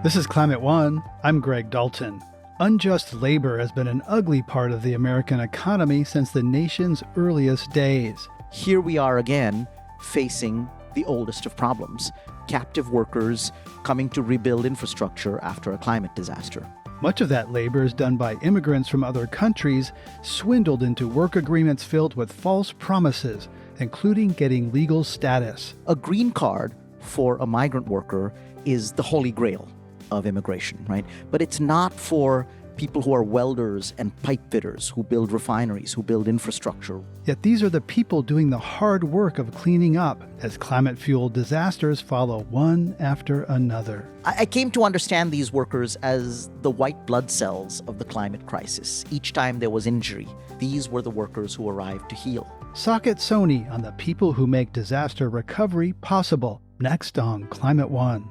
This is Climate One. I'm Greg Dalton. Unjust labor has been an ugly part of the American economy since the nation's earliest days. Here we are again, facing the oldest of problems: captive workers coming to rebuild infrastructure after a climate disaster. Much of that labor is done by immigrants from other countries, swindled into work agreements filled with false promises, including getting legal status. A green card for a migrant worker is the holy grail of immigration, right? But it's not for people who are welders and pipe fitters, who build refineries, who build infrastructure. Yet these are the people doing the hard work of cleaning up as climate-fueled disasters follow one after another. I came to understand these workers as the white blood cells of the climate crisis. Each time there was injury, these were the workers who arrived to heal. Saket Soni on the people who make disaster recovery possible, next on Climate One.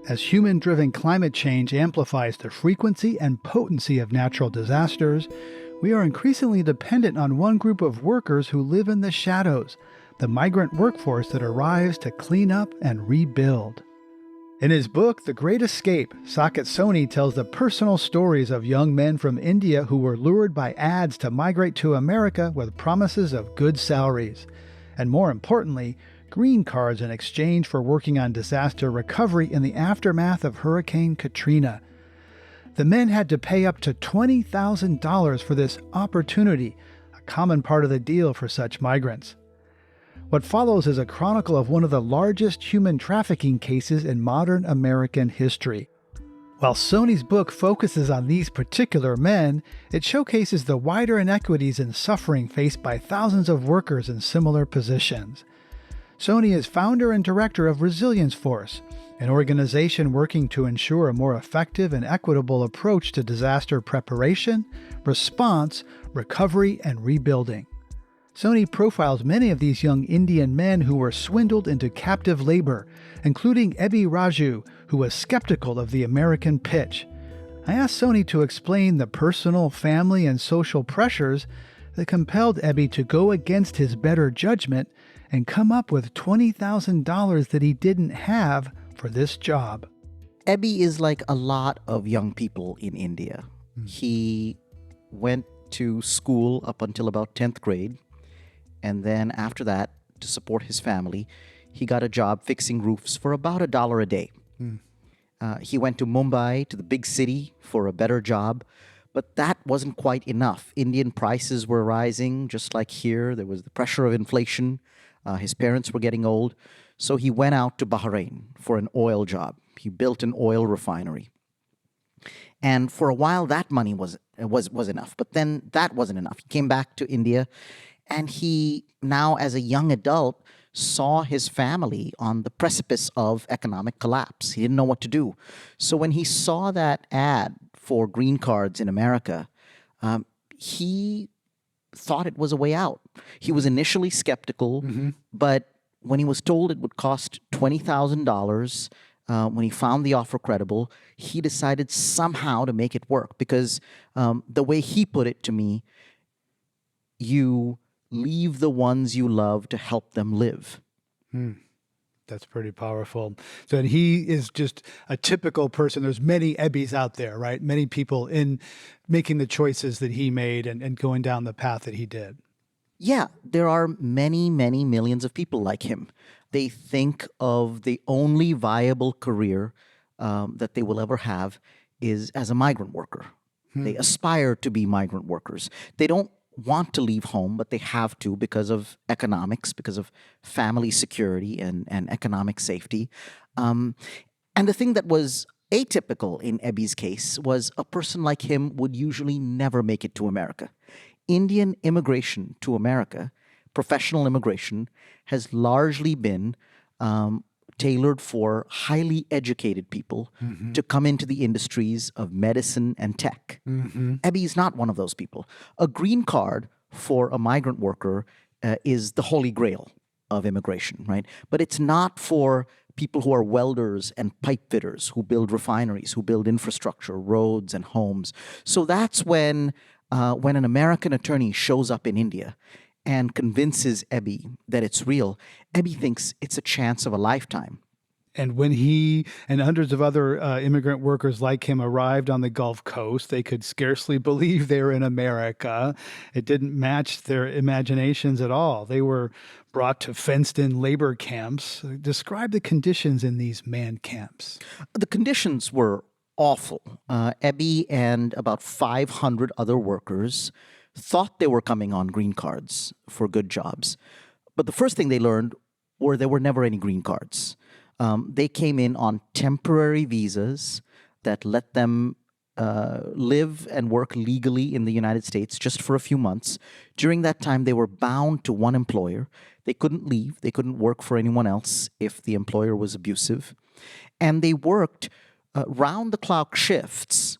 As human-driven climate change amplifies the frequency and potency of natural disasters, we are increasingly dependent on one group of workers who live in the shadows, the migrant workforce that arrives to clean up and rebuild. In his book, The Great Escape, Saket Soni tells the personal stories of young men from India who were lured by ads to migrate to America with promises of good salaries. And more importantly, green cards in exchange for working on disaster recovery in the aftermath of Hurricane Katrina. The men had to pay up to $20,000 for this opportunity, a common part of the deal for such migrants. What follows is a chronicle of one of the largest human trafficking cases in modern American history. While Soni's book focuses on these particular men, it showcases the wider inequities and suffering faced by thousands of workers in similar positions. Soni is founder and director of Resilience Force, an organization working to ensure a more effective and equitable approach to disaster preparation, response, recovery, and rebuilding. Soni profiles many of these young Indian men who were swindled into captive labor, including Ebi Raju, who was skeptical of the American pitch. I asked Soni to explain the personal, family, and social pressures that compelled Ebi to go against his better judgment and come up with $20,000 that he didn't have for this job. Ebi is like a lot of young people in India. He went to school up until about 10th grade, and then after that, to support his family, he got a job fixing roofs for about $1 a day. He went to Mumbai, to the big city, for a better job, but that wasn't quite enough. Indian prices were rising, just like here. There was the pressure of inflation. His parents were getting old, so he went out to Bahrain for an oil job. He built an oil refinery. And for a while, that money was enough, but then that wasn't enough. He came back to India, and he, now as a young adult, saw his family on the precipice of economic collapse. He didn't know what to do. So when he saw that ad for green cards in America, he thought it was a way out. He was initially skeptical, but when he was told it would cost $20,000, when he found the offer credible, he decided somehow to make it work because the way he put it to me, you leave the ones you love to help them live. That's pretty powerful. So and he is just a typical person. There's many Ebis out there, right? Many people in making the choices that he made and going down the path that he did. Yeah, there are many, many millions of people like him. They think of the only viable career that they will ever have is as a migrant worker. They aspire to be migrant workers. They don't want to leave home, but they have to because of economics, because of family security and economic safety. And the thing that was atypical in Ebi's case was a person like him would usually never make it to America. Indian immigration to America, professional immigration, has largely been tailored for highly educated people to come into the industries of medicine and tech. Ebi is not one of those people. A green card for a migrant worker is the holy grail of immigration, right? But it's not for people who are welders and pipe fitters, who build refineries, who build infrastructure, roads and homes. So that's when an American attorney shows up in India and convinces Ebby that it's real, Ebby thinks it's a chance of a lifetime. And when he and hundreds of other immigrant workers like him arrived on the Gulf Coast, they could scarcely believe they were in America. It didn't match their imaginations at all. They were brought to fenced in labor camps. Describe the conditions in these man camps. The conditions were awful. Ebby and about 500 other workers thought they were coming on green cards for good jobs. But the first thing they learned were there were never any green cards. They came in on temporary visas that let them live and work legally in the United States just for a few months. During that time, they were bound to one employer. They couldn't leave. They couldn't work for anyone else if the employer was abusive. And they worked round-the-clock shifts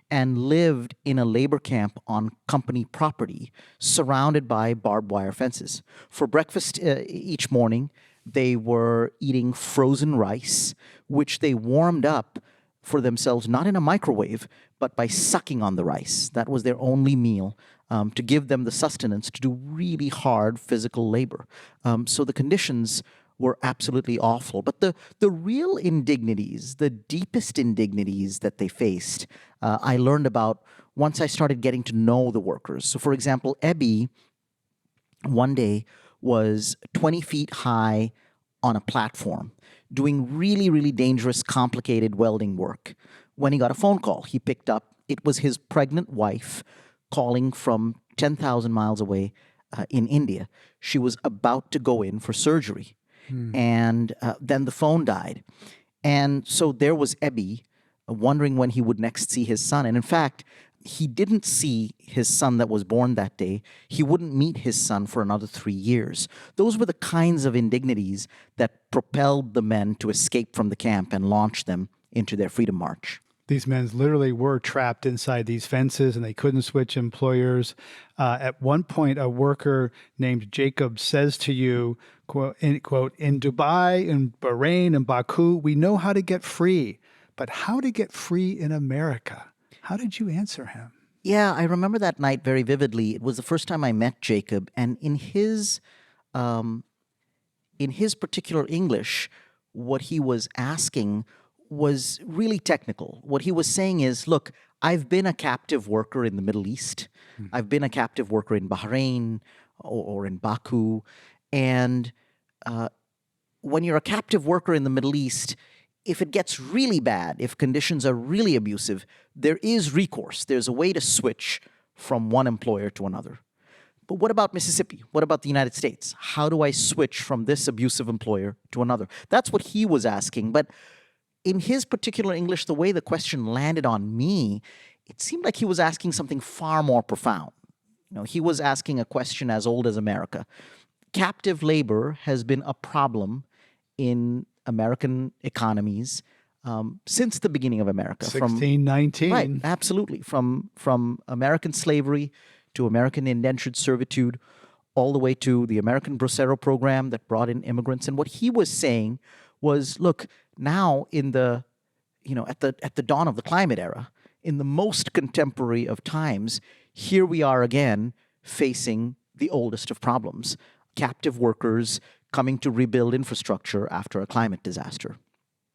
and lived in a labor camp on company property surrounded by barbed wire fences. For breakfast each morning, they were eating frozen rice, which they warmed up for themselves, not in a microwave, but by sucking on the rice. That was their only meal to give them the sustenance to do really hard physical labor. So the conditions were absolutely awful. But the real indignities, the deepest indignities that they faced, I learned about once I started getting to know the workers. So, for example, Ebby one day was 20 feet high on a platform doing really, really dangerous, complicated welding work. When he got a phone call, he picked up. It was his pregnant wife calling from 10,000 miles away in India. She was about to go in for surgery. And then the phone died. And so there was Ebby wondering when he would next see his son. And in fact, he didn't see his son that was born that day. He wouldn't meet his son for another 3 years. Those were the kinds of indignities that propelled the men to escape from the camp and launch them into their freedom march. These men literally were trapped inside these fences and they couldn't switch employers. At one point, a worker named Jacob says to you, quote, in Dubai, in Bahrain, and Baku, we know how to get free, but how to get free in America? How did you answer him? Yeah, I remember that night very vividly. It was the first time I met Jacob, and in his particular English, what he was asking was really technical. What he was saying is, look, I've been a captive worker in the Middle East. I've been a captive worker in Bahrain or in Baku. And when you're a captive worker in the Middle East, if it gets really bad, if conditions are really abusive, there is recourse. There's a way to switch from one employer to another. But what about Mississippi? What about the United States? How do I switch from this abusive employer to another? That's what he was asking. But in his particular English, the way the question landed on me, it seemed like he was asking something far more profound. He was asking a question as old as America. Captive labor has been a problem in American economies since the beginning of America. 1619. Right, absolutely. From American slavery to American indentured servitude, all the way to the American Bracero program that brought in immigrants. And what he was saying was, look, now at the dawn of the climate era, in the most contemporary of times, here we are again facing the oldest of problems: captive workers coming to rebuild infrastructure after a climate disaster.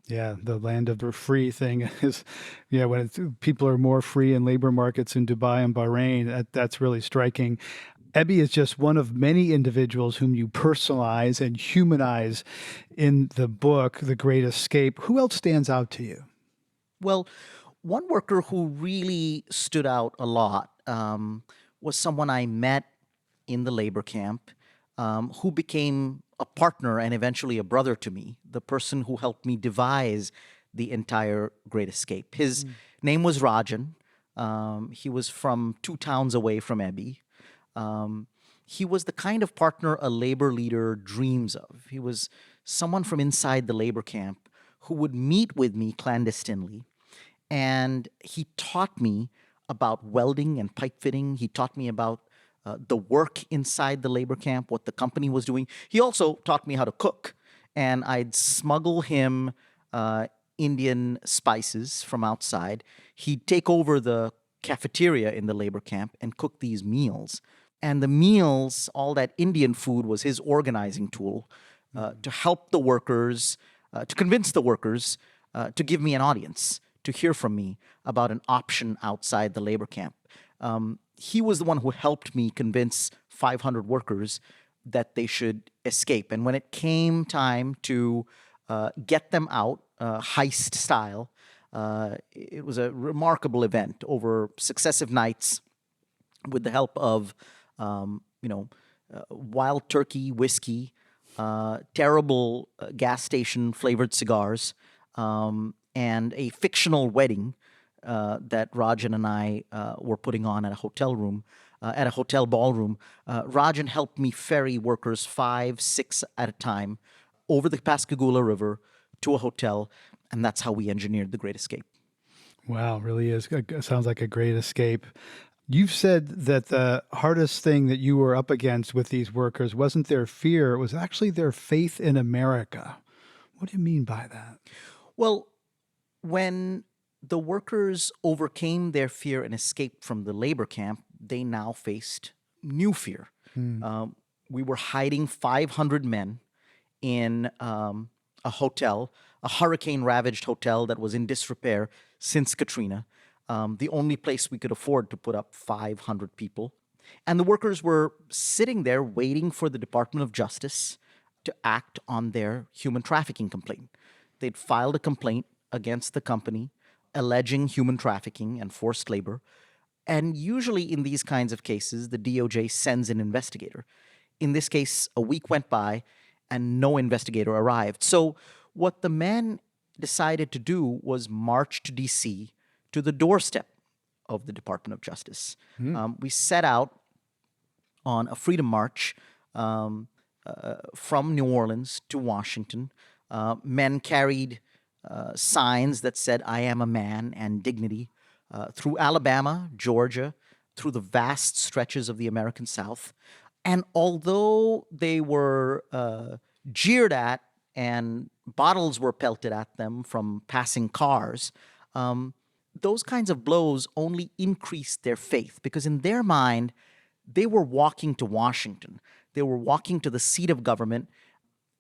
Yeah, the land of the free thing is, when people are more free in labor markets in Dubai and Bahrain, that's really striking. Ebby is just one of many individuals whom you personalize and humanize in the book, The Great Escape. Who else stands out to you? Well, one worker who really stood out a lot was someone I met in the labor camp who became a partner and eventually a brother to me, the person who helped me devise the entire Great Escape. His name was Rajan. He was from 2 towns away from Ebby. He was the kind of partner a labor leader dreams of. He was someone from inside the labor camp who would meet with me clandestinely. And he taught me about welding and pipe fitting. He taught me about the work inside the labor camp, what the company was doing. He also taught me how to cook. And I'd smuggle him Indian spices from outside. He'd take over the cafeteria in the labor camp and cook these meals. And the meals, all that Indian food, was his organizing tool to help the workers, to convince the workers to give me an audience, to hear from me about an option outside the labor camp. He was the one who helped me convince 500 workers that they should escape. And when it came time to get them out, heist style, it was a remarkable event over successive nights with the help of, wild turkey whiskey, terrible gas station flavored cigars, and a fictional wedding that Rajan and I were putting on at a hotel ballroom. Rajan helped me ferry workers 5, 6 at a time over the Pascagoula River to a hotel, and that's how we engineered the Great Escape. Wow, really is. Sounds like a great escape. You've said that the hardest thing that you were up against with these workers wasn't their fear, it was actually their faith in America. What do you mean by that? Well, when the workers overcame their fear and escaped from the labor camp, they now faced new fear. We were hiding 500 men in a hotel, a hurricane-ravaged hotel that was in disrepair since Katrina, the only place we could afford to put up 500 people. And the workers were sitting there waiting for the Department of Justice to act on their human trafficking complaint. They'd filed a complaint against the company alleging human trafficking and forced labor. And usually in these kinds of cases, the DOJ sends an investigator. In this case, a week went by and no investigator arrived. So what the men decided to do was march to D.C. to the doorstep of the Department of Justice. We set out on a freedom march from New Orleans to Washington. Men carried signs that said, "I am a man," and "dignity," through Alabama, Georgia, through the vast stretches of the American South. And although they were jeered at and bottles were pelted at them from passing cars, those kinds of blows only increased their faith, because in their mind, they were walking to Washington. They were walking to the seat of government,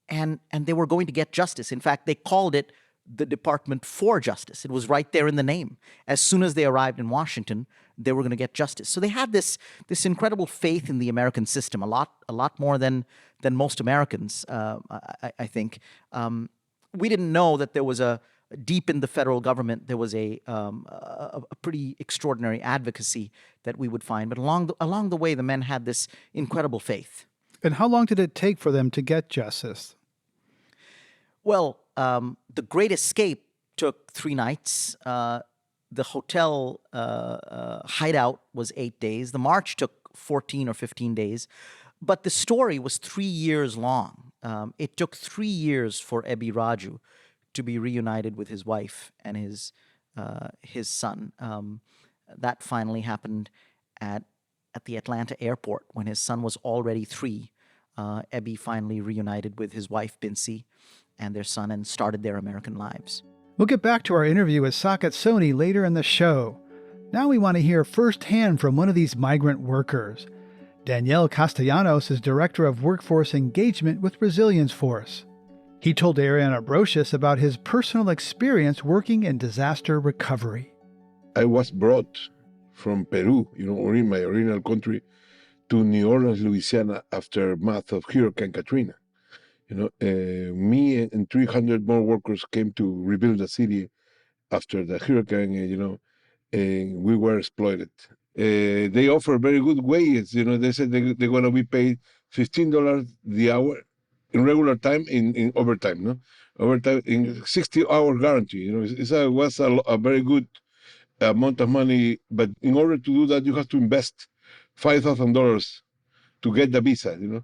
and they were going to get justice. In fact, they called it the Department for Justice. It was right there in the name. As soon as they arrived in Washington, they were going to get justice. So they had this incredible faith in the American system, a lot more than most Americans, I think. We didn't know that there was deep in the federal government, there was a pretty extraordinary advocacy that we would find. But along the way, the men had this incredible faith. And how long did it take for them to get justice? Well, the Great Escape took 3 nights. The hotel hideout was 8 days. The march took 14 or 15 days. But the story was 3 years long. It took 3 years for Ebi Raju to be reunited with his wife and his son. That finally happened at the Atlanta airport when his son was already 3. Ebi finally reunited with his wife, Binsi, and their son, and started their American lives. We'll get back to our interview with Saket Soni later in the show. Now we want to hear firsthand from one of these migrant workers. Daniel Castellanos is Director of Workforce Engagement with Resilience Force. He told Ariana Brocious about his personal experience working in disaster recovery. I was brought from Peru, in my original country, to New Orleans, Louisiana, aftermath of Hurricane Katrina. Me and 300 more workers came to rebuild the city after the hurricane, and we were exploited. They offer very good wages. They said they're going to be paid $15 the hour in regular time, in overtime, no? Overtime in 60-hour guarantee. It was a very good amount of money, but in order to do that, you have to invest $5,000 to get the visa.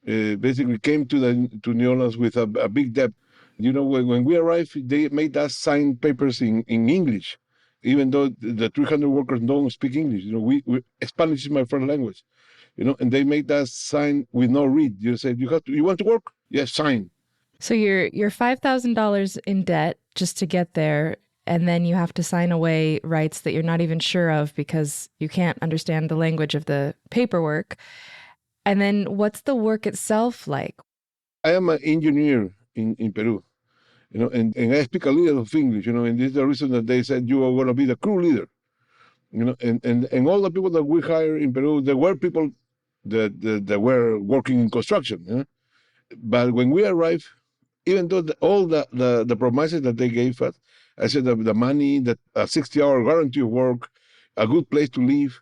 Basically came to New Orleans with a big debt. When we arrived, they made us sign papers in English, even though the 300 workers don't speak English. Spanish is my first language. And they made us sign with no read. You said you want to work? Yes, sign. So you're $5,000 in debt just to get there. and then you have to sign away rights that you're not even sure of because you can't understand the language of the paperwork. And then what's the work itself like? I am an engineer in Peru, and I speak a little of English, and this is the reason that they said you are going to be the crew leader, and all the people that we hire in Peru, there were people that were working in construction, but when we arrived, even though all the promises that they gave us, I said the money, that a 60-hour guarantee of work, a good place to live,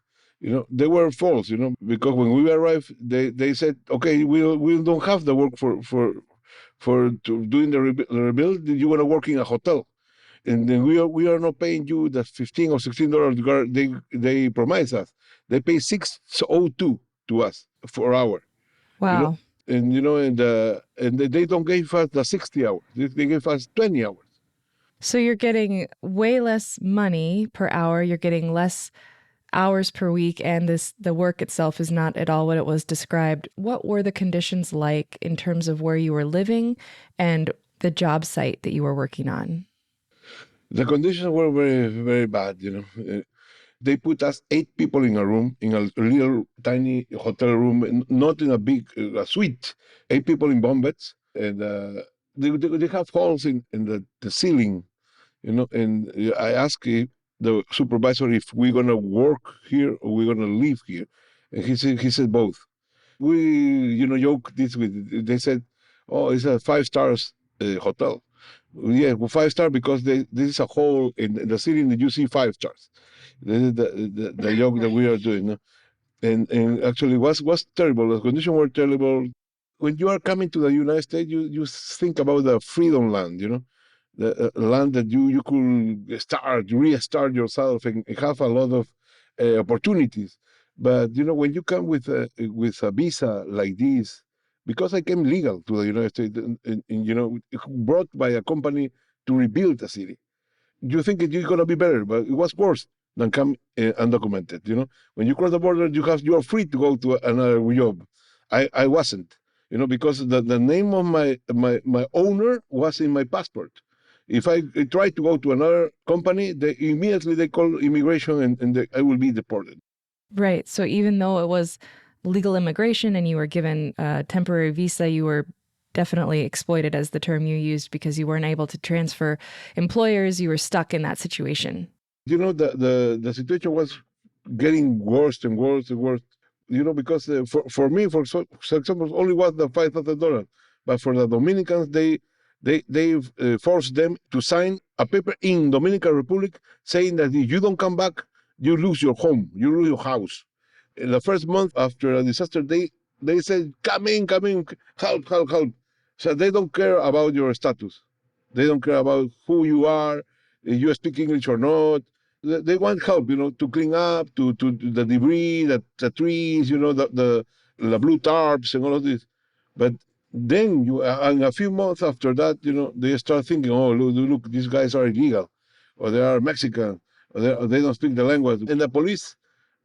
they were false, because when we arrived, they said, okay, we don't have the work for doing the rebuild. You're gonna work in a hotel, and then we are not paying you the $15 or $16 they promised us. They pay 602 to us for hour. Wow. And they don't give us the 60 hours. They give us 20 hours. So you're getting way less money per hour. You're getting less hours per week, and the work itself is not at all what it was described. What were the conditions like in terms of where you were living and the job site that you were working on? The conditions were very, very bad. They put us 8 people in a room, in a little tiny hotel room, not in a big suite. 8 people in bunk beds, and they have holes in the ceiling. And I asked the supervisor if we're gonna work here or we're gonna live here, and he said both. We joke this with. They said, "Oh, it's a 5 stars hotel." Yeah, well, 5 star because this is a hole in the ceiling that you see 5 stars. This is the joke that we are doing. No? And actually was terrible. The conditions were terrible. When you are coming to the United States, you think about the freedom land, the land that you could restart yourself and have a lot of opportunities. But when you come with a visa like this, because I came legal to the United States, and brought by a company to rebuild the city, you think it's going to be better, but it was worse than come undocumented. When you cross the border, you are free to go to another job. I wasn't, because the name of my owner was in my passport. If I try to go to another company, they immediately call immigration and I will be deported. Right. So even though it was legal immigration and you were given a temporary visa, you were definitely exploited, as the term you used, because you weren't able to transfer employers. You were stuck in that situation. The situation was getting worse and worse and worse. Because for me, for example, only was the $5,000, but for the Dominicans, they forced them to sign a paper in Dominican Republic saying that if you don't come back, you lose your home, you lose your house. In the first month after a disaster, they said, come in, help, help, help. So they don't care about your status. They don't care about who you are, if you speak English or not. They want help, to clean up, to the debris, the trees, the blue tarps and all of this. But then in a few months after that, they start thinking, oh, look, these guys are illegal, or they are Mexican, or they don't speak the language. And the police,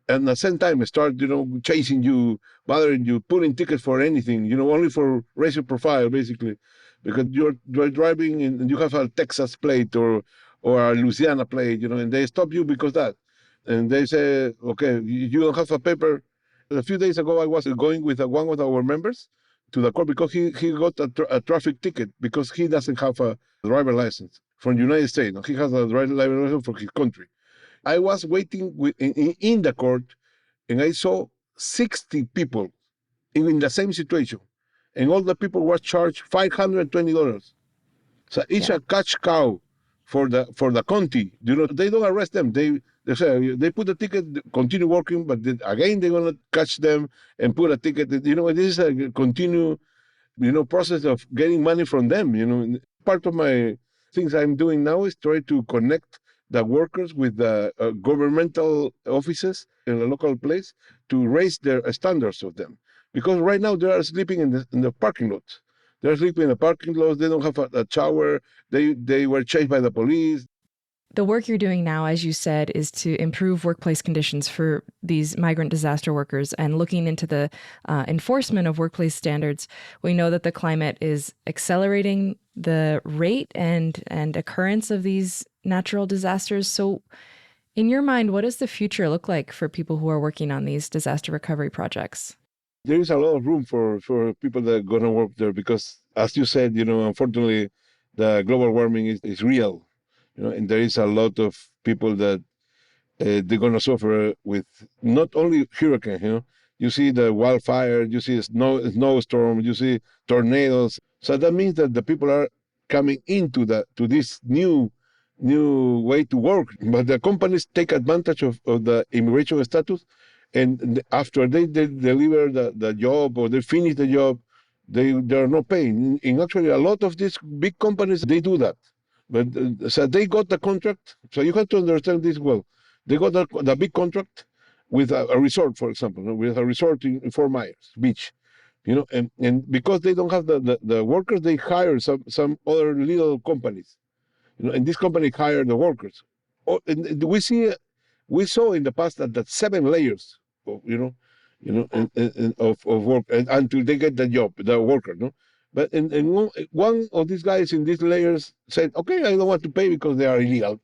at the same time, start, chasing you, bothering you, putting tickets for anything, only for racial profile, basically, because you're driving and you have a Texas plate or a Louisiana plate, and they stop you because that, and they say, okay, you don't have a paper. A few days ago, I was going with one of our members to the court because he got a traffic ticket because he doesn't have a driver license from the United States. He has a driver license for his country. I was waiting in the court, and I saw 60 people in the same situation, and all the people were charged $520. So it's Yeah. a cash cow for the county. They don't arrest them. They say they put a ticket, continue working, but then again they're gonna catch them and put a ticket. This is a continue process of getting money from them. Part of my things I'm doing now is try to connect the workers with the governmental offices in the local place to raise their standards of them. Because right now they are sleeping in the parking lots. They're sleeping in the parking lots. They don't have a shower. They were chased by the police. The work you're doing now, as you said, is to improve workplace conditions for these migrant disaster workers and looking into the enforcement of workplace standards. We know that the climate is accelerating the rate and occurrence of these natural disasters. So in your mind, what does the future look like for people who are working on these disaster recovery projects? There is a lot of room for people that are going to work there because, as you said, unfortunately, the global warming is real, and there is a lot of people that they're going to suffer with not only hurricane, you see the wildfire, you see snowstorm, you see tornadoes. So that means that the people are coming into to this new way to work. But the companies take advantage of the immigration status, and after they deliver the job or they finish the job, they are not paying. And actually, a lot of these big companies they do that. But so they got the contract. So you have to understand this well. They got the big contract with a resort, for example, with a resort in Fort Myers Beach, and because they don't have the workers, they hire some other little companies, and this company hire the workers. And we saw in the past that 7 layers of of work until they get the job, the worker, no. But one of these guys in these layers said, "Okay, I don't want to pay because they are illegal,"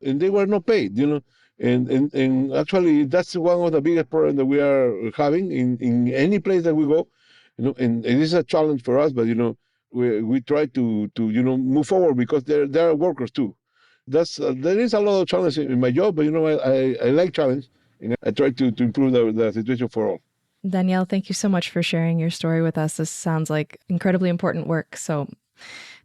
and they were not paid, and actually that's one of the biggest problems that we are having in any place that we go, and it is a challenge for us, but we try to move forward because there are workers too. There is a lot of challenge in my job, but I like challenge, and I try to improve the situation for all. Danielle, thank you so much for sharing your story with us. This sounds like incredibly important work. So,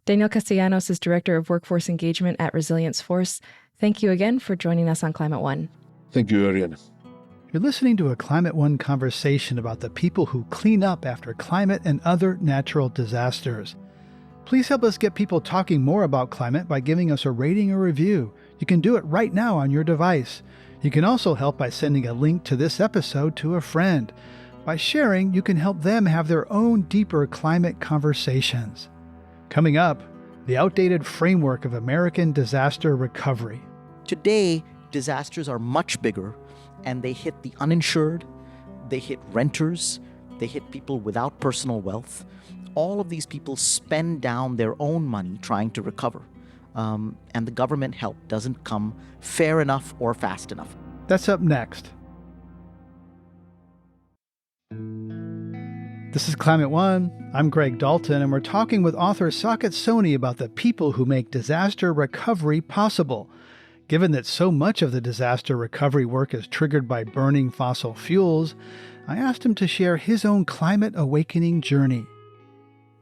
Daniel Castellanos is Director of Workforce Engagement at Resilience Force. Thank you again for joining us on Climate One. Thank you, Ariana. You're listening to a Climate One conversation about the people who clean up after climate and other natural disasters. Please help us get people talking more about climate by giving us a rating or review. You can do it right now on your device. You can also help by sending a link to this episode to a friend. By sharing, you can help them have their own deeper climate conversations. Coming up, the outdated framework of American disaster recovery. Today, disasters are much bigger, and they hit the uninsured, they hit renters, they hit people without personal wealth. All of these people spend down their own money trying to recover. And the government help doesn't come fair enough or fast enough. That's up next. This is Climate One. I'm Greg Dalton, and we're talking with author Saket Soni about the people who make disaster recovery possible. Given that so much of the disaster recovery work is triggered by burning fossil fuels, I asked him to share his own climate awakening journey.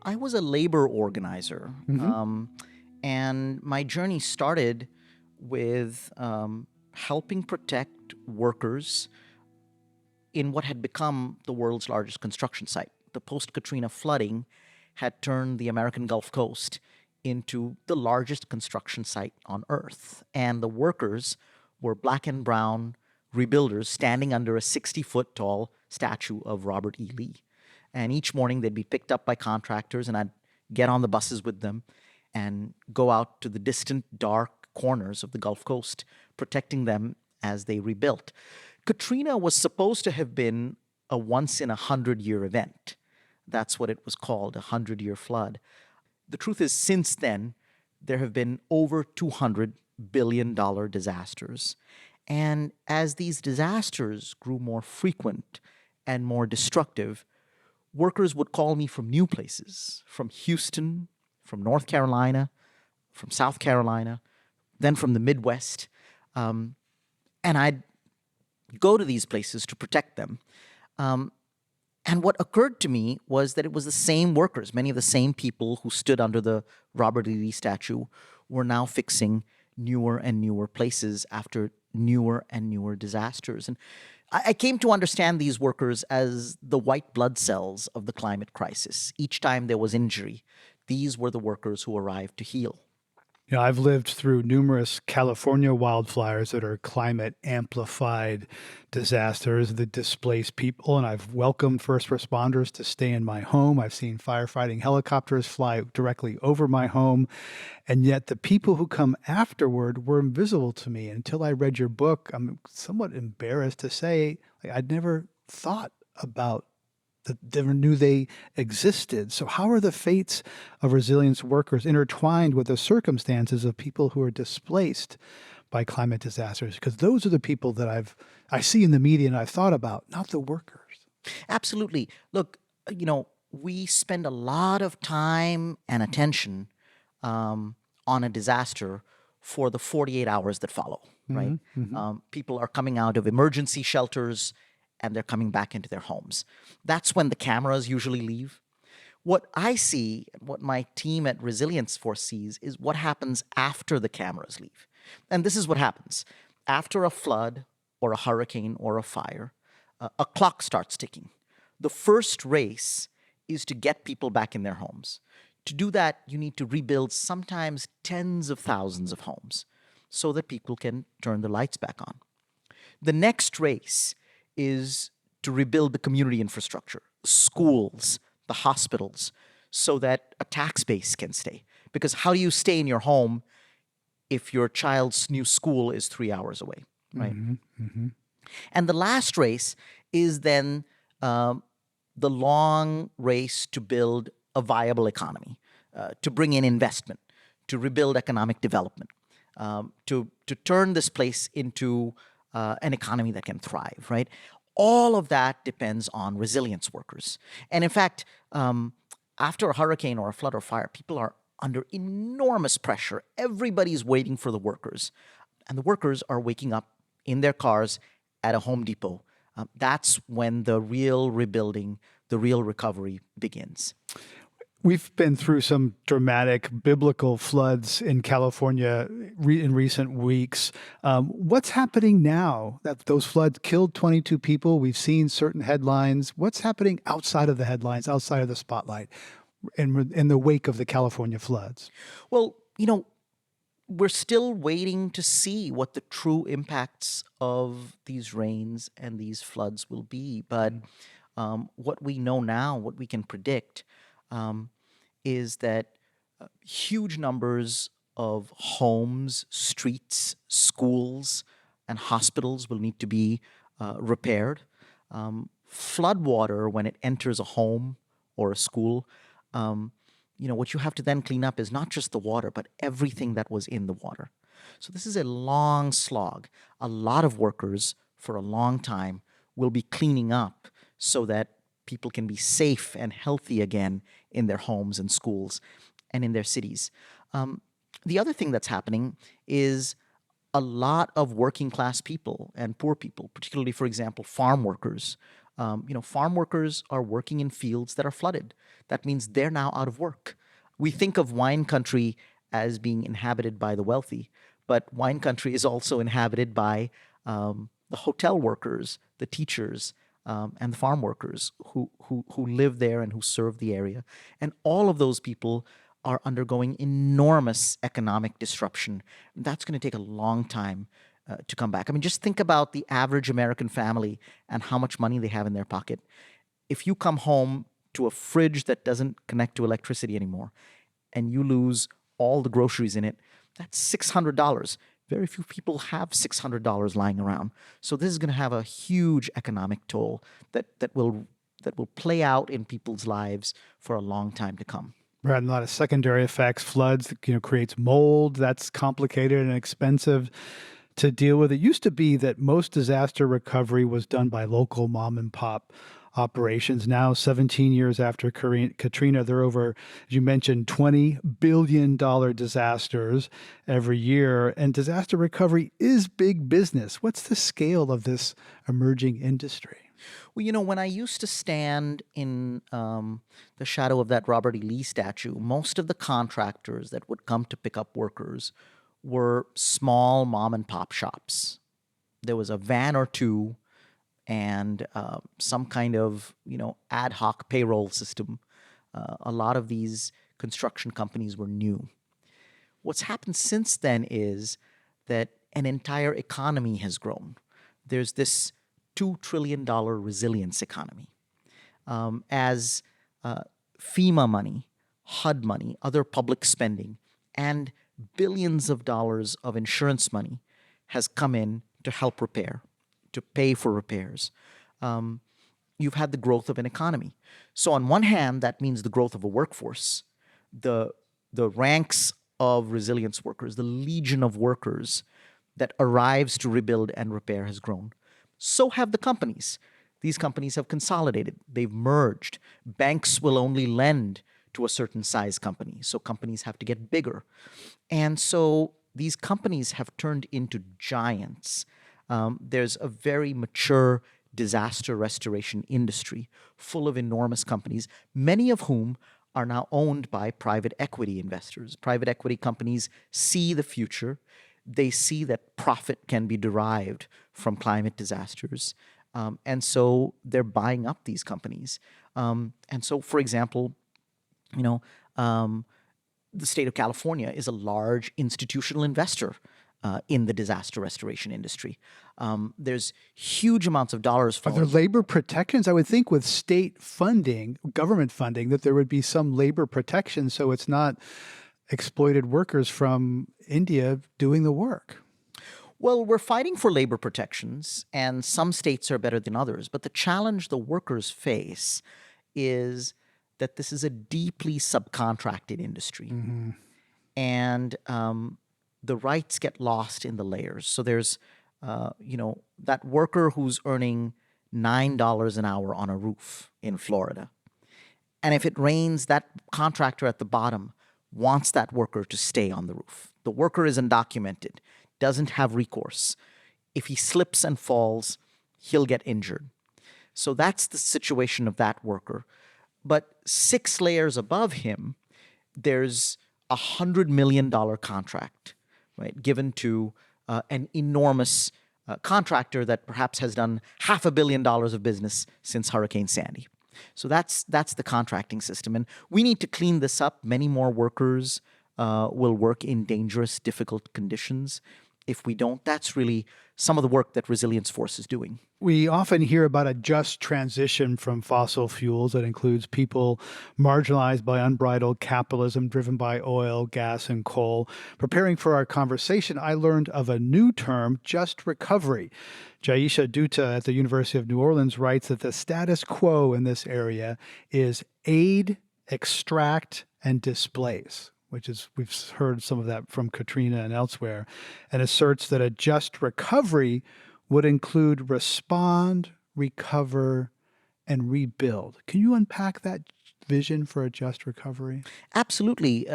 I was a labor organizer, and my journey started with helping protect workers in what had become the world's largest construction site. The post-Katrina flooding had turned the American Gulf Coast into the largest construction site on Earth. And the workers were black and brown rebuilders standing under a 60-foot tall statue of Robert E. Lee. And each morning they'd be picked up by contractors, and I'd get on the buses with them and go out to the distant, dark corners of the Gulf Coast, protecting them as they rebuilt. Katrina was supposed to have been a once-in-a-100-year event. That's what it was called, a 100-year flood. The truth is, since then, there have been over $200 billion disasters. And as these disasters grew more frequent and more destructive, workers would call me from new places, from Houston, from North Carolina, from South Carolina, then from the Midwest. And I'd go to these places to protect them. And what occurred to me was that it was the same workers, many of the same people who stood under the Robert E. Lee statue were now fixing newer and newer places after newer and newer disasters. And I came to understand these workers as the white blood cells of the climate crisis. Each time there was injury, these were the workers who arrived to heal. I've lived through numerous California wildfires that are climate amplified disasters that displace people, and I've welcomed first responders to stay in my home. I've seen firefighting helicopters fly directly over my home, and yet the people who come afterward were invisible to me until I read your book. I'm somewhat embarrassed to say I'd never thought about that, never knew they existed. So, how are the fates of resilience workers intertwined with the circumstances of people who are displaced by climate disasters? Because those are the people that I see in the media and I've thought about, not the workers. Absolutely. Look, we spend a lot of time and attention on a disaster for the 48 hours that follow, right? People are coming out of emergency shelters and they're coming back into their homes. That's when the cameras usually leave. What I see, what my team at Resilience Force sees, is what happens after the cameras leave. And this is what happens. After a flood or a hurricane or a fire, a clock starts ticking. The first race is to get people back in their homes. To do that, you need to rebuild sometimes tens of thousands of homes so that people can turn the lights back on. The next race is to rebuild the community infrastructure, schools, the hospitals, so that a tax base can stay. Because how do you stay in your home if your child's new school is 3 hours away, right? And the last race is then the long race to build a viable economy, to bring in investment, to rebuild economic development, to turn this place into an economy that can thrive, right? All of that depends on resilience workers. And in fact, after a hurricane or a flood or fire, people are under enormous pressure. Everybody's waiting for the workers. And the workers are waking up in their cars at a Home Depot. That's when the real rebuilding, the real recovery begins. We've been through some dramatic biblical floods in California in recent weeks. What's happening now that those floods killed 22 people? We've seen certain headlines. What's happening outside of the headlines, outside of the spotlight, in the wake of the California floods? Well, we're still waiting to see what the true impacts of these rains and these floods will be. But what we know now, what we can predict, is that huge numbers of homes, streets, schools, and hospitals will need to be repaired. Flood water, when it enters a home or a school, what you have to then clean up is not just the water, but everything that was in the water. So this is a long slog. A lot of workers for a long time will be cleaning up so that people can be safe and healthy again in their homes and schools and in their cities. The other thing that's happening is a lot of working class people and poor people, particularly, for example, farm workers. Farm workers are working in fields that are flooded. That means they're now out of work. We think of wine country as being inhabited by the wealthy, but wine country is also inhabited by the hotel workers, the teachers, and the farm workers who live there and who serve the area. And all of those people are undergoing enormous economic disruption. That's going to take a long time to come back. I mean, just think about the average American family and how much money they have in their pocket. If you come home to a fridge that doesn't connect to electricity anymore and you lose all the groceries in it, that's $600. Very few people have $600 lying around. So this is going to have a huge economic toll that will play out in people's lives for a long time to come. Right, and a lot of secondary effects. Floods, creates mold. That's complicated and expensive to deal with. It used to be that most disaster recovery was done by local mom and pop operations. Now, 17 years after Katrina, there are over, as you mentioned, $20 billion disasters every year. And disaster recovery is big business. What's the scale of this emerging industry? Well, when I used to stand in the shadow of that Robert E. Lee statue, most of the contractors that would come to pick up workers were small mom and pop shops. There was a van or two and some kind of, ad hoc payroll system. A lot of these construction companies were new. What's happened since then is that an entire economy has grown. There's this $2 trillion resilience economy. As FEMA money, HUD money, other public spending, and billions of dollars of insurance money has come in to help repair, to pay for repairs. You've had the growth of an economy. So on one hand, that means the growth of a workforce. The ranks of resilience workers, the legion of workers that arrives to rebuild and repair has grown. So have the companies. These companies have consolidated. They've merged. Banks will only lend to a certain size company. So companies have to get bigger. And so these companies have turned into giants. There's a very mature disaster restoration industry full of enormous companies, many of whom are now owned by private equity investors. Private equity companies see the future. They see that profit can be derived from climate disasters. And so they're buying up these companies. And so, for example, the state of California is a large institutional investor in the disaster restoration industry. There's huge amounts of dollars Are there flowing. labor protections? I would think with state funding, government funding, that there would be some labor protection so it's not exploited workers from India doing the work. Well, we're fighting for labor protections, and some states are better than others. But the challenge the workers face is that this is a deeply subcontracted industry. And the rights get lost in the layers. So there's, that worker who's earning $9 an hour on a roof in Florida. And if it rains, that contractor at the bottom wants that worker to stay on the roof. The worker is undocumented, doesn't have recourse. If he slips and falls, he'll get injured. So that's the situation of that worker. But 6 layers above him, there's $100 million contract, right, given to an enormous contractor that perhaps has done $500 million of business since Hurricane Sandy. So that's the contracting system. And we need to clean this up. Many more workers will work in dangerous, difficult conditions. If we don't, that's really some of the work that Resilience Force is doing. We often hear about a just transition from fossil fuels that includes people marginalized by unbridled capitalism driven by oil, gas, and coal. Preparing for our conversation, I learned of a new term, just recovery. Jaisha Dutta at the University of New Orleans writes that the status quo in this area is aid, extract, and displace, which is, we've heard some of that from Katrina and elsewhere, and asserts that a just recovery would include respond, recover, and rebuild. Can you unpack that vision for a just recovery? Absolutely.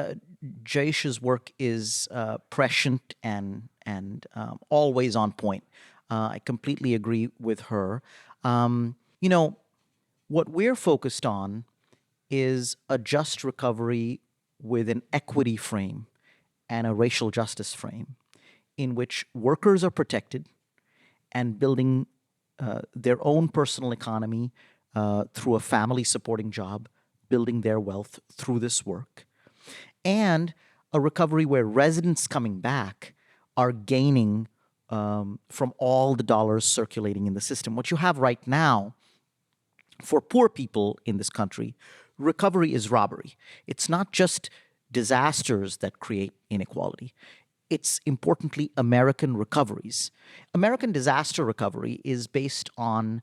Jaisha's work is prescient and always on point. I completely agree with her. What we're focused on is a just recovery with an equity frame and a racial justice frame in which workers are protected and building their own personal economy through a family supporting job, building their wealth through this work, and a recovery where residents coming back are gaining from all the dollars circulating in the system. What you have right now for poor people in this country, recovery is robbery. It's not just disasters that create inequality. It's importantly American recoveries. American disaster recovery is based on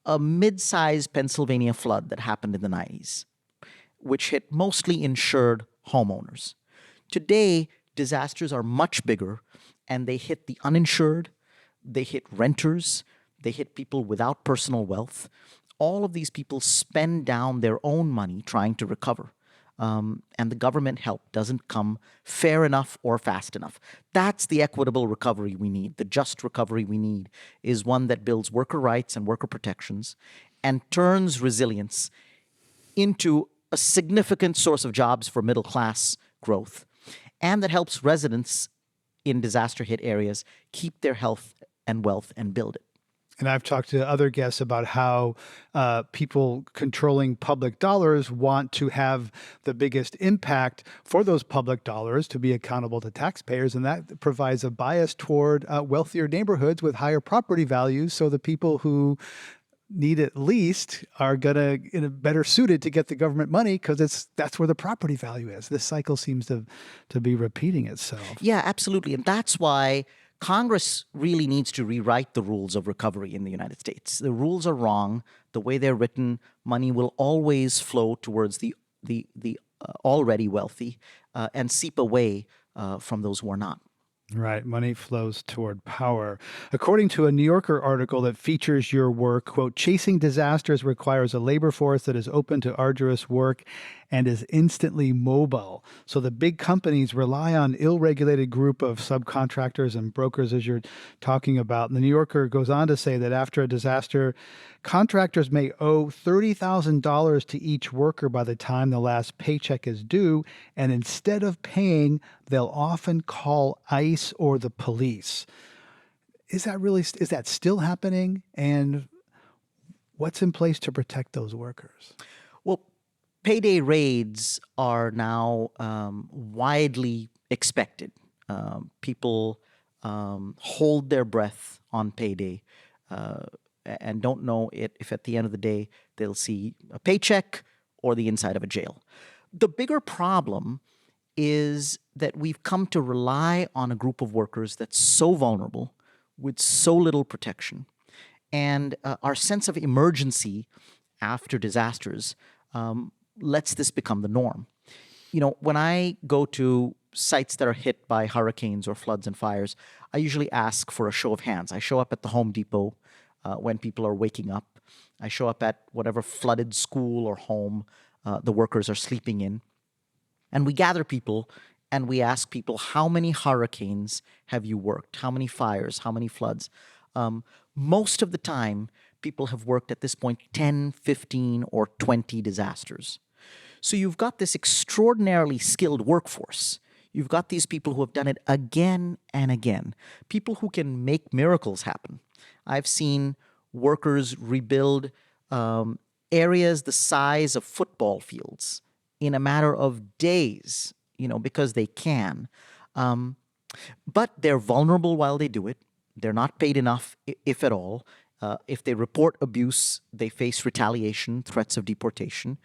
a mid-sized Pennsylvania flood that happened in the 90s, which hit mostly insured homeowners. Today, disasters are much bigger, and they hit the uninsured, they hit renters, they hit people without personal wealth. All of these people spend down their own money trying to recover. And the government help doesn't come fair enough or fast enough. That's the equitable recovery we need. The just recovery we need is one that builds worker rights and worker protections and turns resilience into a significant source of jobs for middle class growth, and that helps residents in disaster hit areas keep their health and wealth and build it. And I've talked to other guests about how people controlling public dollars want to have the biggest impact for those public dollars to be accountable to taxpayers. And that provides a bias toward wealthier neighborhoods with higher property values. So the people who need it least are better suited to get the government money because that's where the property value is. This cycle seems to be repeating itself. Yeah, absolutely. And that's why Congress really needs to rewrite the rules of recovery in the United States. The rules are wrong. The way they're written, money will always flow towards the already wealthy and seep away from those who are not. Right. Money flows toward power. According to a New Yorker article that features your work, quote, chasing disasters requires a labor force that is open to arduous work and is instantly mobile. So the big companies rely on ill-regulated group of subcontractors and brokers, as you're talking about. And the New Yorker goes on to say that after a disaster, contractors may owe $30,000 to each worker by the time the last paycheck is due, and instead of paying, they'll often call ICE or the police. Is that still happening? And what's in place to protect those workers? Well, payday raids are now widely expected. People hold their breath on payday and don't know if at the end of the day they'll see a paycheck or the inside of a jail. The bigger problem is that we've come to rely on a group of workers that's so vulnerable with so little protection. And our sense of emergency after disasters lets this become the norm. You know, when I go to sites that are hit by hurricanes or floods and fires, I usually ask for a show of hands. I show up at the Home Depot when people are waking up. I show up at whatever flooded school or home the workers are sleeping in. And we gather people and we ask people, how many hurricanes have you worked? How many fires? How many floods? Most of the time, people have worked at this point 10, 15, or 20 disasters. So you've got this extraordinarily skilled workforce. You've got these people who have done it again and again, people who can make miracles happen. I've seen workers rebuild areas the size of football fields in a matter of days, because they can. But they're vulnerable while they do it. They're not paid enough, if at all. If they report abuse, they face retaliation, threats of deportation.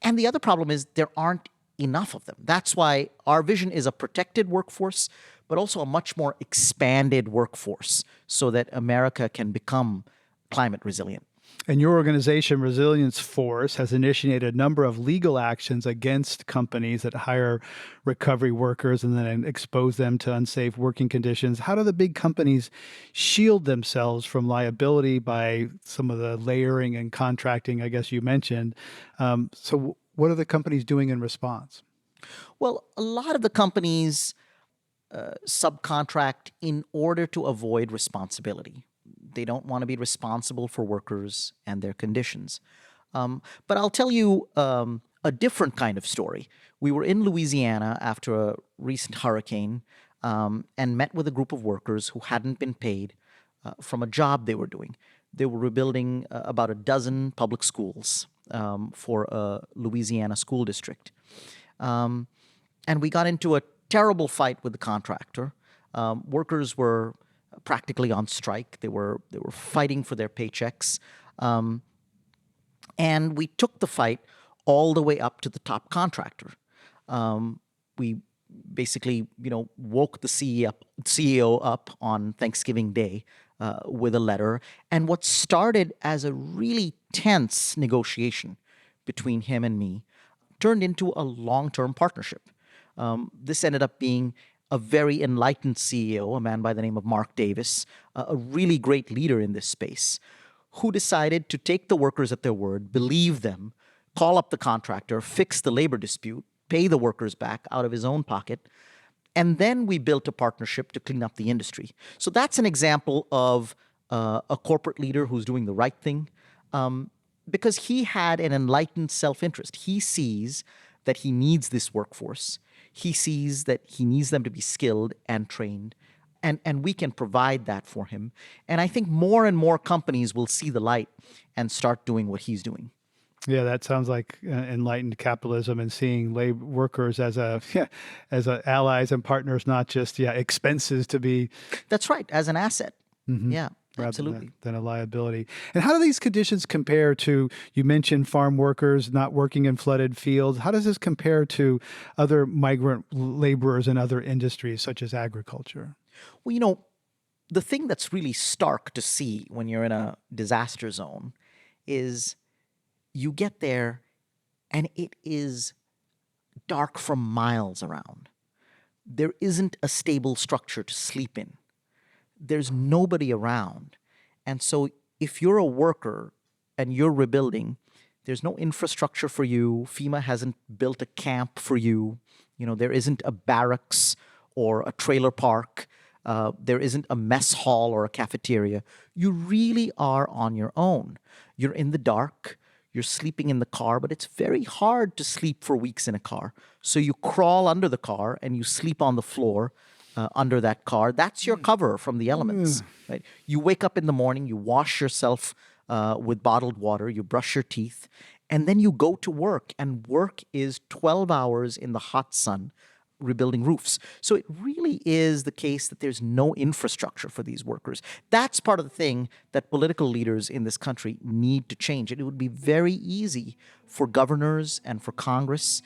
And the other problem is there aren't enough of them. That's why our vision is a protected workforce, but also a much more expanded workforce so that America can become climate resilient. And your organization, Resilience Force, has initiated a number of legal actions against companies that hire recovery workers and then expose them to unsafe working conditions. How do the big companies shield themselves from liability by some of the layering and contracting, I guess you mentioned? So what are the companies doing in response? Well, a lot of the companies subcontract in order to avoid responsibility. They don't want to be responsible for workers and their conditions. But I'll tell you a different kind of story. We were in Louisiana after a recent hurricane and met with a group of workers who hadn't been paid from a job they were doing. They were rebuilding about a dozen public schools for a Louisiana school district. And we got into a terrible fight with the contractor. Workers were practically on strike. They were fighting for their paychecks. And we took the fight all the way up to the top contractor. We basically, woke the CEO up on Thanksgiving Day with a letter. And what started as a really tense negotiation between him and me turned into a long-term partnership. This ended up being a very enlightened CEO, a man by the name of Mark Davis, a really great leader in this space, who decided to take the workers at their word, believe them, call up the contractor, fix the labor dispute, pay the workers back out of his own pocket, and then we built a partnership to clean up the industry. So that's an example of a corporate leader who's doing the right thing because he had an enlightened self-interest. He sees that he needs this workforce. He sees that he needs them to be skilled and trained. and we can provide that for him. And I think more and more companies will see the light and start doing what he's doing. Yeah, that sounds like enlightened capitalism and seeing labor workers as allies and partners, not just expenses to be. That's right, as an asset. Yeah, Rather absolutely. than a liability. And how do these conditions compare to, you mentioned farm workers not working in flooded fields. How does this compare to other migrant laborers in other industries, such as agriculture? Well, the thing that's really stark to see when you're in a disaster zone is you get there and it is dark for miles around. There isn't a stable structure to sleep in. There's nobody around. And so if you're a worker and you're rebuilding, there's no infrastructure for you. FEMA hasn't built a camp for you. There isn't a barracks or a trailer park. There isn't a mess hall or a cafeteria. You really are on your own. You're in the dark. You're sleeping in the car, but it's very hard to sleep for weeks in a car. So you crawl under the car and you sleep on the floor under that car. That's your cover from the elements. Right? You wake up in the morning, you wash yourself with bottled water, you brush your teeth, and then you go to work. And work is 12 hours in the hot sun rebuilding roofs. So it really is the case that there's no infrastructure for these workers. That's part of the thing that political leaders in this country need to change. It would be very easy for governors and for Congress,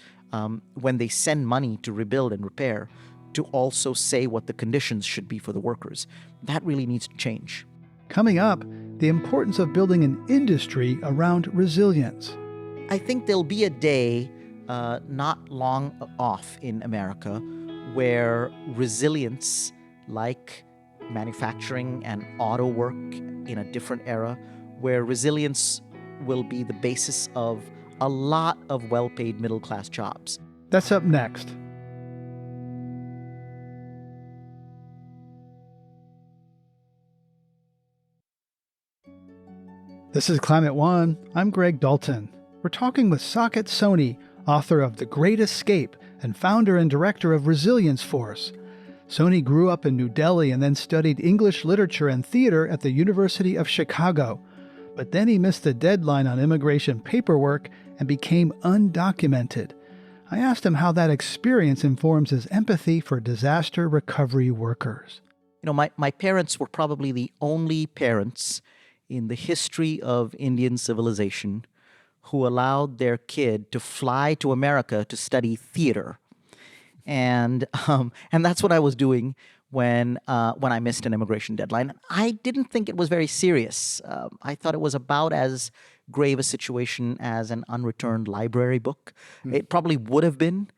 when they send money to rebuild and repair, to also say what the conditions should be for the workers. That really needs to change. Coming up, the importance of building an industry around resilience. I think there'll be a day not long off in America where resilience, like manufacturing and auto work in a different era, where resilience will be the basis of a lot of well-paid middle-class jobs. That's up next. This is Climate One. I'm Greg Dalton. We're talking with Saket Soni, author of The Great Escape and founder and director of Resilience Force. Soni grew up in New Delhi and then studied English literature and theater at the University of Chicago. But then he missed the deadline on immigration paperwork and became undocumented. I asked him how that experience informs his empathy for disaster recovery workers. My parents were probably the only parents in the history of Indian civilization who allowed their kid to fly to America to study theater. And that's what I was doing when I missed an immigration deadline. I didn't think it was very serious. I thought it was about as grave a situation as an unreturned library book. It probably would have been,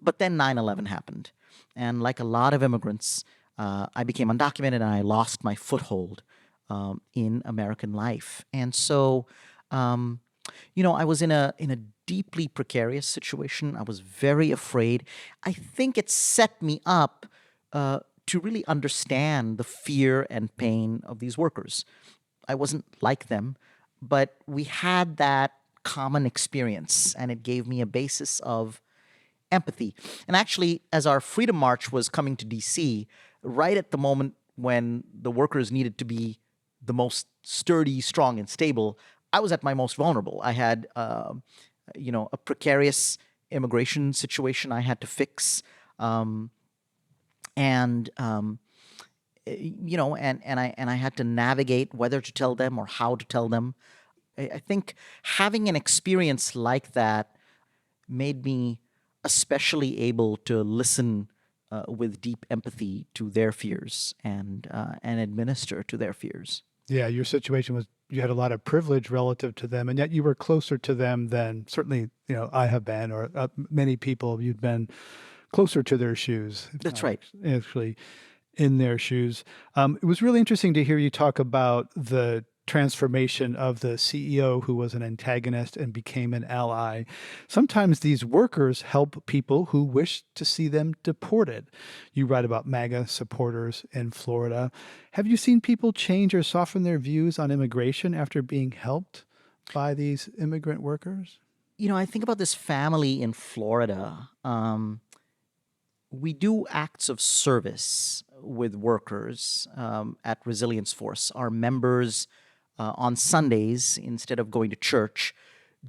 but then 9/11 happened. And like a lot of immigrants, I became undocumented and I lost my foothold in American life. And so, I was in a deeply precarious situation. I was very afraid. I think it set me up to really understand the fear and pain of these workers. I wasn't like them, but we had that common experience, and it gave me a basis of empathy. And actually, as our Freedom March was coming to D.C., right at the moment when the workers needed to be the most sturdy, strong, and stable, I was at my most vulnerable. I had, a precarious immigration situation I had to fix, and I had to navigate whether to tell them or how to tell them. I think having an experience like that made me especially able to listen with deep empathy to their fears and administer to their fears. Yeah, your situation was, you had a lot of privilege relative to them, and yet you were closer to them than certainly, I have been, or many people, you've been closer to their shoes. That's right. Actually, in their shoes. It was really interesting to hear you talk about the transformation of the CEO who was an antagonist and became an ally. Sometimes these workers help people who wish to see them deported. You write about MAGA supporters in Florida. Have you seen people change or soften their views on immigration after being helped by these immigrant workers? I think about this family in Florida we do acts of service with workers at Resilience Force. Our members on Sundays, instead of going to church,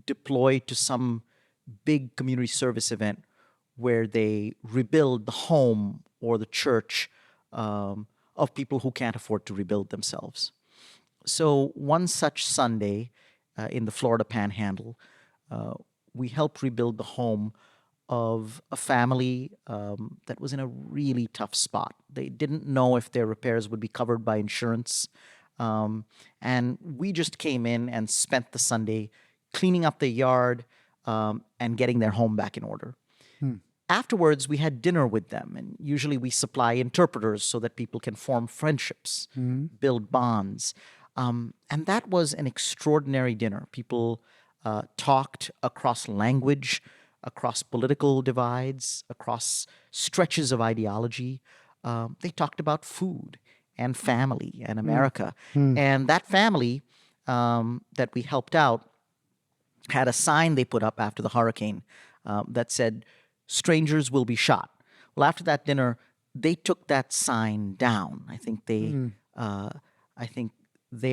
deploy to some big community service event where they rebuild the home or the church of people who can't afford to rebuild themselves. So one such Sunday in the Florida Panhandle, we helped rebuild the home of a family that was in a really tough spot. They didn't know if their repairs would be covered by insurance. And we just came in and spent the Sunday cleaning up the yard and getting their home back in order. Afterwards, we had dinner with them, and usually we supply interpreters so that people can form friendships, build bonds. And that was an extraordinary dinner. People talked across language, across political divides, across stretches of ideology. They talked about food and family and America. And that family that we helped out had a sign they put up after the hurricane that said, "Strangers will be shot." Well, after that dinner, they took that sign down. I think they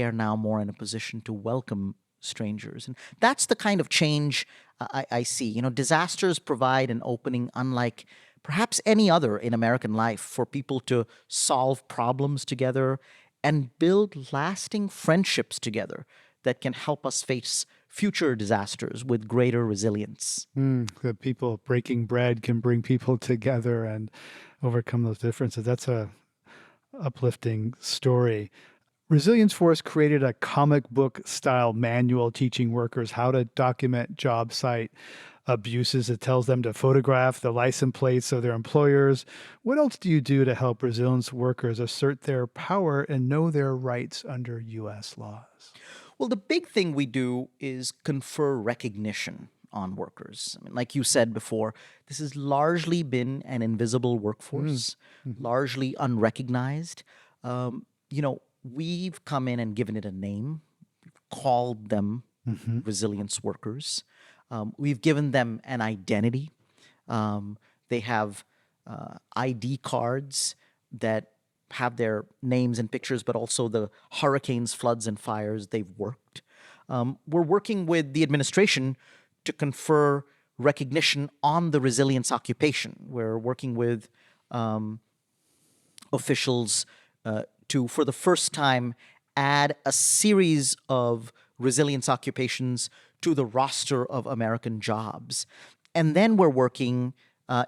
are now more in a position to welcome strangers, and that's the kind of change I see. You know, disasters provide an opening unlike perhaps any other in American life for people to solve problems together and build lasting friendships together that can help us face future disasters with greater resilience. The people breaking bread can bring people together and overcome those differences. That's a uplifting story. Resilience Force created a comic book style manual teaching workers how to document job site abuses. It tells them to photograph the license plates of their employers. What else do you do to help resilience workers assert their power and know their rights under U.S. laws? Well, the big thing we do is confer recognition on workers. I mean, like you said before, this has largely been an invisible workforce, largely unrecognized. We've come in and given it a name, called them resilience workers. We've given them an identity. They have ID cards that have their names and pictures, but also the hurricanes, floods, and fires they've worked. We're working with the administration to confer recognition on the resilience occupation. We're working with officials to, for the first time, add a series of resilience occupations to the roster of American jobs. And then we're working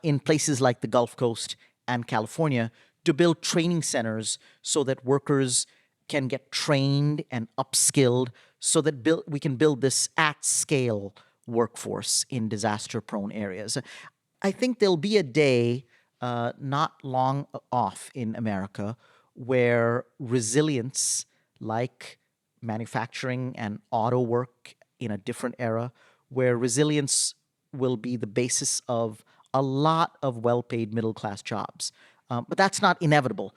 in places like the Gulf Coast and California to build training centers so that workers can get trained and upskilled so that we can build this at-scale workforce in disaster-prone areas. I think there'll be a day not long off in America where resilience, like manufacturing and auto work in a different era, where resilience will be the basis of a lot of well-paid middle-class jobs. But that's not inevitable.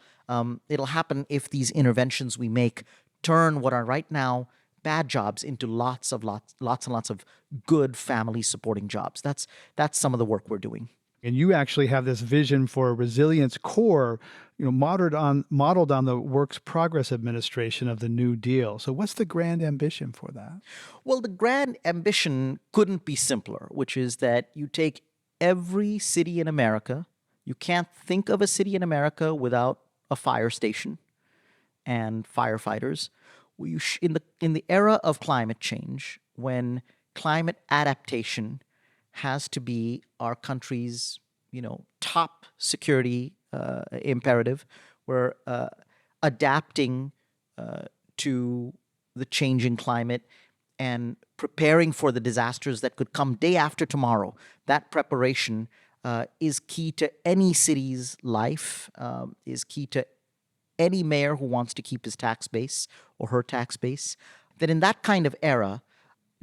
It'll happen if these interventions we make turn what are right now bad jobs into lots and lots of good family-supporting jobs. That's some of the work we're doing. And you actually have this vision for a resilience core, modeled on the Works Progress Administration of the New Deal. So what's the grand ambition for that? Well, the grand ambition couldn't be simpler, which is that you take every city in America. You can't think of a city in America without a fire station and firefighters. In the era of climate change, when climate adaptation has to be our country's, top security imperative, we're adapting to the changing climate and preparing for the disasters that could come day after tomorrow. That preparation is key to any city's life, is key to any mayor who wants to keep his tax base or her tax base. That in that kind of era,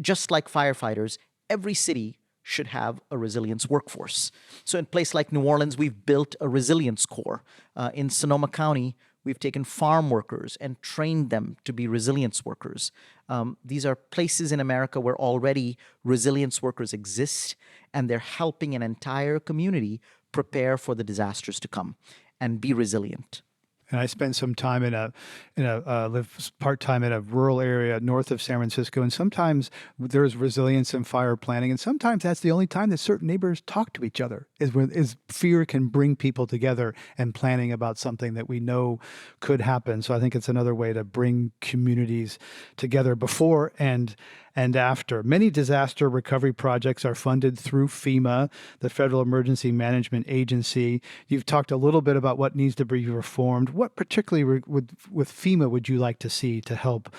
just like firefighters, every city should have a resilience workforce. So in a place like New Orleans, we've built a resilience corps. In Sonoma County, we've taken farm workers and trained them to be resilience workers. These are places in America where already resilience workers exist, and they're helping an entire community prepare for the disasters to come and be resilient. And I spent some time live part time in a rural area north of San Francisco, and sometimes there's resilience in fire planning, and sometimes that's the only time that certain neighbors talk to each other. Is fear can bring people together and planning about something that we know could happen. So I think it's another way to bring communities together before and after. Many disaster recovery projects are funded through FEMA, the Federal Emergency Management Agency. You've talked a little bit about what needs to be reformed. What particularly with FEMA would you like to see to help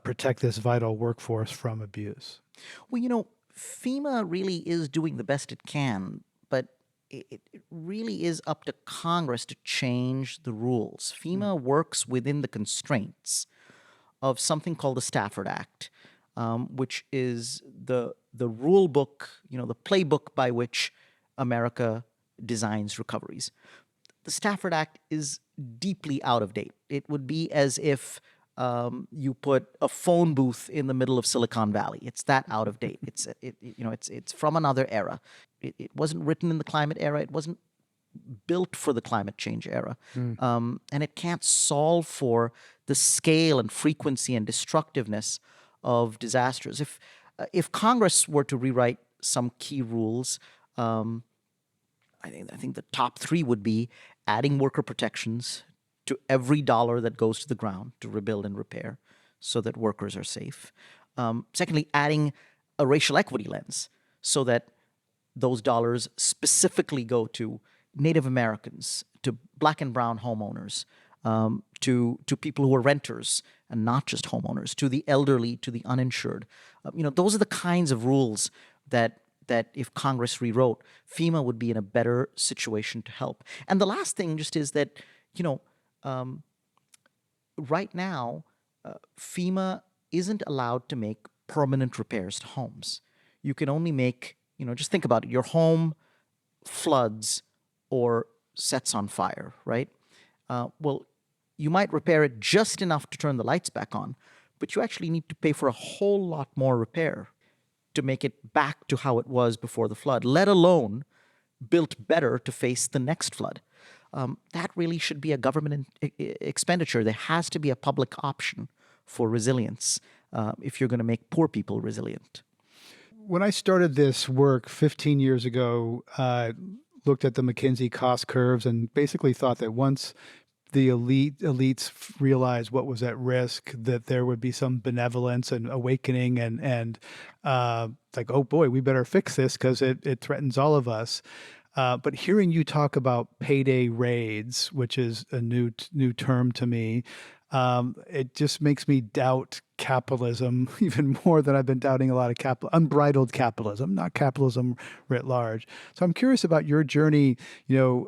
protect this vital workforce from abuse? Well, FEMA really is doing the best it can, but it really is up to Congress to change the rules. FEMA works within the constraints of something called the Stafford Act, which is the rule book, the playbook by which America designs recoveries. The Stafford Act is deeply out of date. It would be as if you put a phone booth in the middle of Silicon Valley. It's that out of date. It's from another era. It wasn't written in the climate era. It wasn't built for the climate change era. And it can't solve for the scale and frequency and destructiveness of disasters. If Congress were to rewrite some key rules, I think the top three would be adding worker protections to every dollar that goes to the ground to rebuild and repair so that workers are safe. Secondly, adding a racial equity lens so that those dollars specifically go to Native Americans, to Black and brown homeowners, to people who are renters and not just homeowners, to the elderly, to the uninsured. Those are the kinds of rules that if Congress rewrote, FEMA would be in a better situation to help. And the last thing just is that, right now, FEMA isn't allowed to make permanent repairs to homes. You can only make, just think about it, your home floods or sets on fire, right? Well, you might repair it just enough to turn the lights back on, but you actually need to pay for a whole lot more repair to make it back to how it was before the flood, let alone built better to face the next flood. That really should be a government expenditure. There has to be a public option for resilience if you're going to make poor people resilient. When I started this work 15 years ago, looked at the McKinsey cost curves and basically thought that once the elites realized what was at risk, that there would be some benevolence and awakening and like, oh boy, we better fix this because it threatens all of us. But hearing you talk about payday raids, which is a new term to me, it just makes me doubt capitalism even more than I've been doubting a lot of unbridled capitalism, not capitalism writ large. So I'm curious about your journey,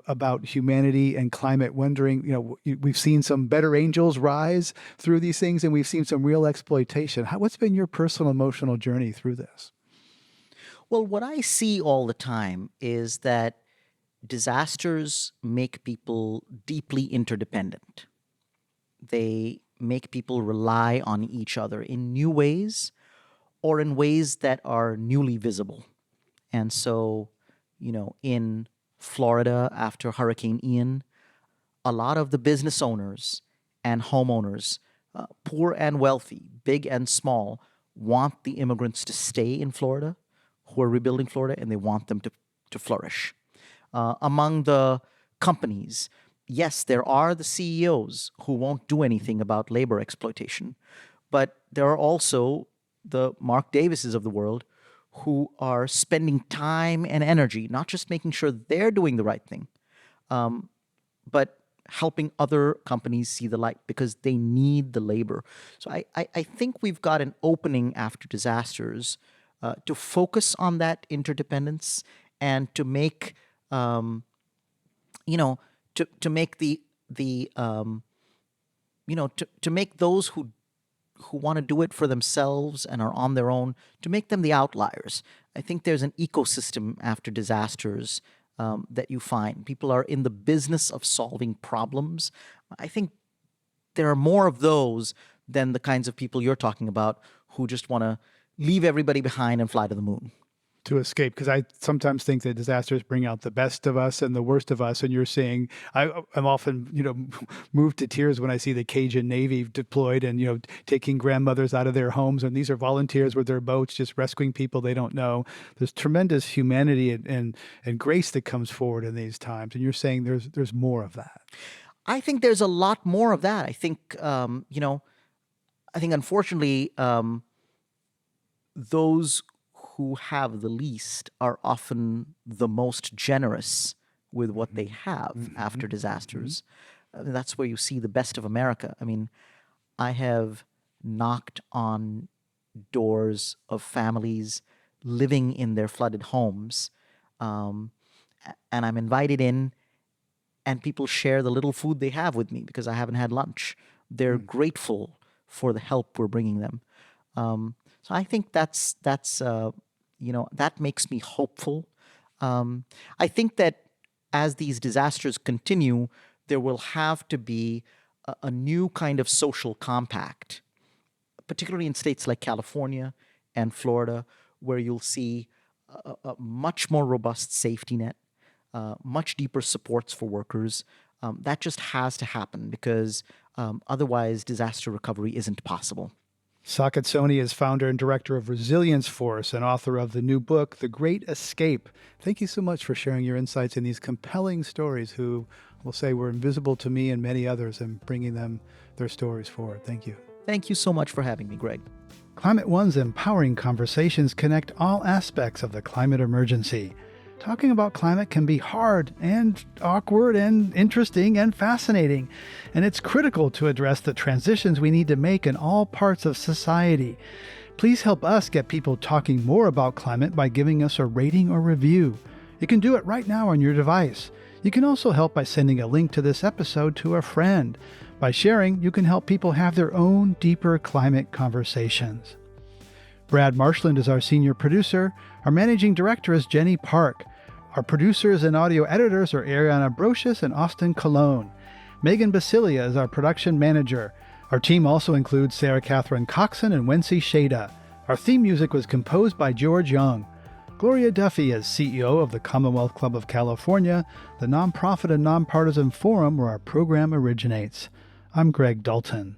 about humanity and climate, wondering, we've seen some better angels rise through these things and we've seen some real exploitation. What's been your personal emotional journey through this? Well, what I see all the time is that disasters make people deeply interdependent. They make people rely on each other in new ways or in ways that are newly visible. And so, in Florida after Hurricane Ian, a lot of the business owners and homeowners, poor and wealthy, big and small, want the immigrants to stay in Florida who are rebuilding Florida, and they want them to flourish. Among the companies, yes, there are the CEOs who won't do anything about labor exploitation, but there are also the Mark Davises of the world who are spending time and energy, not just making sure they're doing the right thing, but helping other companies see the light because they need the labor. So I think we've got an opening after disasters to focus on that interdependence and to make, to make to make those who want to do it for themselves and are on their own, to make them the outliers. I think there's an ecosystem after disasters that you find. People are in the business of solving problems. I think there are more of those than the kinds of people you're talking about who just want to leave everybody behind and fly to the moon. to escape, because I sometimes think that disasters bring out the best of us and the worst of us. And you're saying I'm often, moved to tears when I see the Cajun Navy deployed and, taking grandmothers out of their homes. And these are volunteers with their boats, just rescuing people they don't know. There's tremendous humanity and grace that comes forward in these times. And you're saying there's more of that. I think there's a lot more of that. I think, unfortunately, those who have the least are often the most generous with what they have after disasters. That's where you see the best of America. I mean, I have knocked on doors of families living in their flooded homes, and I'm invited in, and people share the little food they have with me because I haven't had lunch. They're grateful for the help we're bringing them. So I think that's that makes me hopeful. I think that as these disasters continue, there will have to be a new kind of social compact, particularly in states like California and Florida, where you'll see a much more robust safety net, much deeper supports for workers. That just has to happen because otherwise disaster recovery isn't possible. Saket Soni is founder and director of Resilience Force and author of the new book, The Great Escape. Thank you so much for sharing your insights in these compelling stories who will say were invisible to me and many others and bringing them their stories forward. Thank you. Thank you so much for having me, Greg. Climate One's empowering conversations connect all aspects of the climate emergency. Talking about climate can be hard and awkward and interesting and fascinating, and it's critical to address the transitions we need to make in all parts of society. Please help us get people talking more about climate by giving us a rating or review. You can do it right now on your device. You can also help by sending a link to this episode to a friend. By sharing, you can help people have their own deeper climate conversations. Brad Marshland is our senior producer. Our managing director is Jenny Park. Our producers and audio editors are Ariana Brocious and Austin Colon. Megan Basilia is our production manager. Our team also includes Sarah Catherine Coxon and Wency Shada. Our theme music was composed by George Young. Gloria Duffy is CEO of the Commonwealth Club of California, the nonprofit and nonpartisan forum where our program originates. I'm Greg Dalton.